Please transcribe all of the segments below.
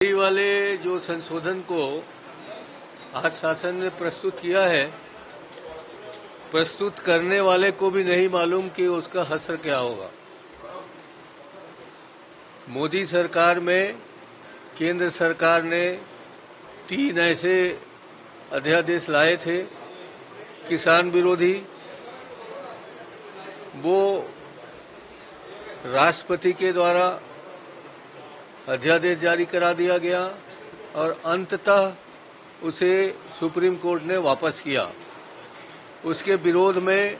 ये वाले जो संशोधन को आज शासन ने प्रस्तुत किया है, प्रस्तुत करने वाले को भी नहीं मालूम कि उसका हश्र क्या होगा। मोदी सरकार में केंद्र सरकार ने 3 ऐसे अध्यादेश लाए थे किसान विरोधी। वो राष्ट्रपति के द्वारा अध्यादेश जारी करा दिया गया और अंततः उसे सुप्रीम कोर्ट ने वापस किया। उसके विरोध में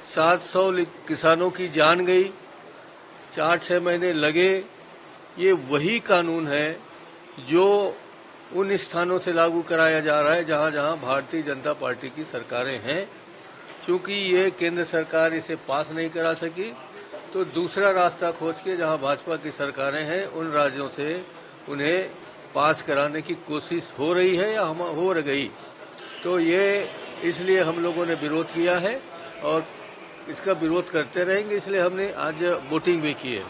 700 किसानों की जान गई, 4-6 महीने लगे। ये वही कानून है जो उन स्थानों से लागू कराया जा रहा है जहां जहां भारतीय जनता पार्टी की सरकारें हैं। क्योंकि ये केंद्र सरकार इसे पास नहीं करा सकी, तो दूसरा रास्ता खोज के जहां भाजपा की सरकारें हैं उन राज्यों से उन्हें पास कराने की कोशिश हो रही है या हो गई। तो ये इसलिए हम लोगों ने विरोध किया है और इसका विरोध करते रहेंगे, इसलिए हमने आज वोटिंग भी की है।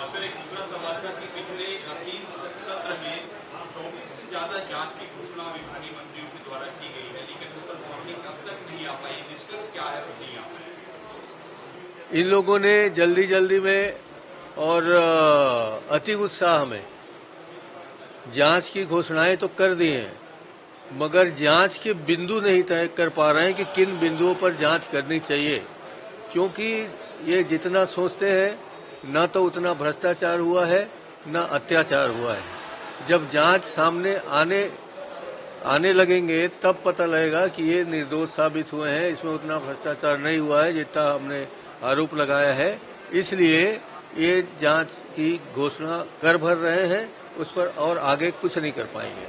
सर, एक दूसरा सवाल था कि पिछले 3 सत्र में 24 से ज्यादा जांच की घोषणा विभागीय मंत्रियों के द्वारा की गई है, लेकिन उस पर फॉर्मिंग अब तक नहीं आ पाई। निष्कर्ष क्या है? नहीं आ पाया। इन लोगों ने जल्दी में और अति उत्साह में जांच की घोषणाएं तो कर दी हैं, मगर जांच के बिंदु नहीं तय कर पा रहे हैं कि किन बिंदुओं पर जांच करनी चाहिए। क्योंकि ये जितना सोचते हैं न तो उतना भ्रष्टाचार हुआ है न अत्याचार हुआ है। जब जांच सामने आने लगेंगे तब पता लगेगा कि ये निर्दोष साबित हुए हैं, इसमें उतना भ्रष्टाचार नहीं हुआ है जितना हमने आरोप लगाया है। इसलिए ये जांच की घोषणा कर भर रहे हैं, उस पर और आगे कुछ नहीं कर पाएंगे।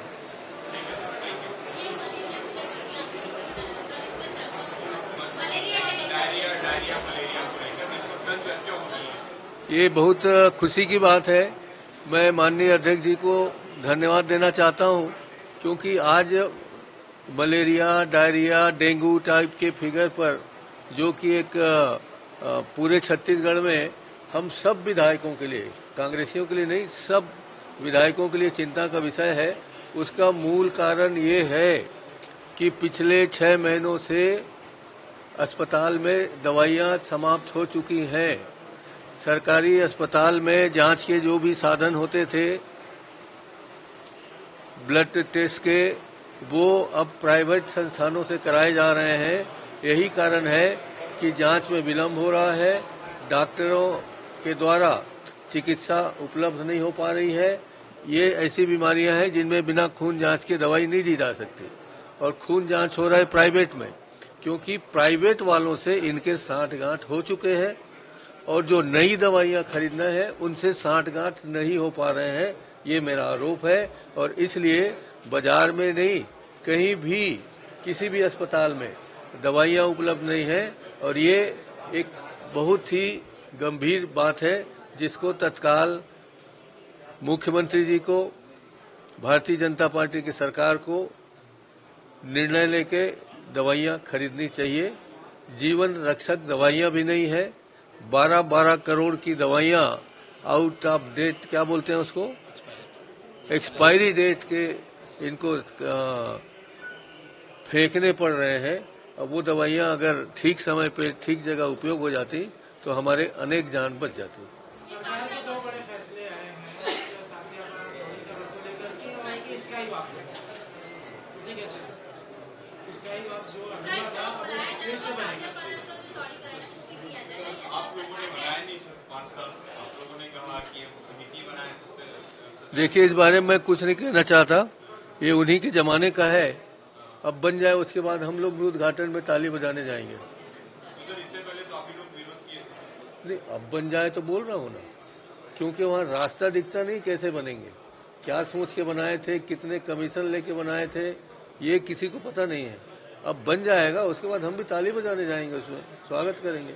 ये बहुत खुशी की बात है। मैं माननीय अध्यक्ष जी को धन्यवाद देना चाहता हूं, क्योंकि आज मलेरिया, डायरिया, डेंगू टाइप के फिगर पर जो कि एक पूरे छत्तीसगढ़ में हम सब विधायकों के लिए, कांग्रेसियों के लिए नहीं, सब विधायकों के लिए चिंता का विषय है। उसका मूल कारण ये है कि पिछले 6 महीनों से अस्पताल में दवाइयां समाप्त हो चुकी हैं। सरकारी अस्पताल में जांच के जो भी साधन होते थे ब्लड टेस्ट के, वो अब प्राइवेट संस्थानों से कराए जा रहे हैं। यही कारण है कि जांच में विलंब हो रहा है, डॉक्टरों के द्वारा चिकित्सा उपलब्ध नहीं हो पा रही है। ये ऐसी बीमारियां हैं जिनमें बिना खून जांच के दवाई नहीं दी जा सकती, और खून जांच हो रहा है प्राइवेट में, क्योंकि प्राइवेट वालों से इनके सांठ-गांठ हो चुके हैं और जो नई दवाइयां खरीदना है उनसे सांठ-गांठ नहीं हो पा रहे हैं। ये मेरा आरोप है और इसलिए बाजार में नहीं, कहीं भी किसी भी अस्पताल में दवाइयां उपलब्ध नहीं है, और ये एक बहुत ही गंभीर बात है जिसको तत्काल मुख्यमंत्री जी को, भारतीय जनता पार्टी की सरकार को निर्णय लेके दवाइयां खरीदनी चाहिए। जीवन रक्षक दवाइयां भी नहीं है। 12 करोड़ की दवाइयां आउट ऑफ डेट, क्या बोलते हैं उसको, एक्सपायरी डेट के इनको फेंकने पड़ रहे हैं। अब वो दवाइयां अगर ठीक समय पे ठीक जगह उपयोग हो जाती तो हमारे अनेक जान बच जाती। सरकार के 2 बड़े फैसले आए हैं, आप लोगों ने बनाया नहीं सर 5 साल, आप लोगों ने कहा कि समिति बनाए सकते। देखिए, इस बारे में मैं कुछ नहीं कहना चाहता, ये उन्हीं के जमाने का है। अब बन जाए उसके बाद हम लोग भी उद्घाटन में ताली बजाने जाएंगे। सर, इससे पहले तो आप लोग विरोध किए थे। नहीं, अब बन जाए तो बोल रहा हूँ ना, क्योंकि वहाँ रास्ता दिखता नहीं कैसे बनेंगे, क्या सोच के बनाए थे, कितने कमीशन लेके बनाए थे, ये किसी को पता नहीं है। अब बन जाएगा, उसके बाद हम भी ताली बजाने जाएंगे, उसमें स्वागत करेंगे।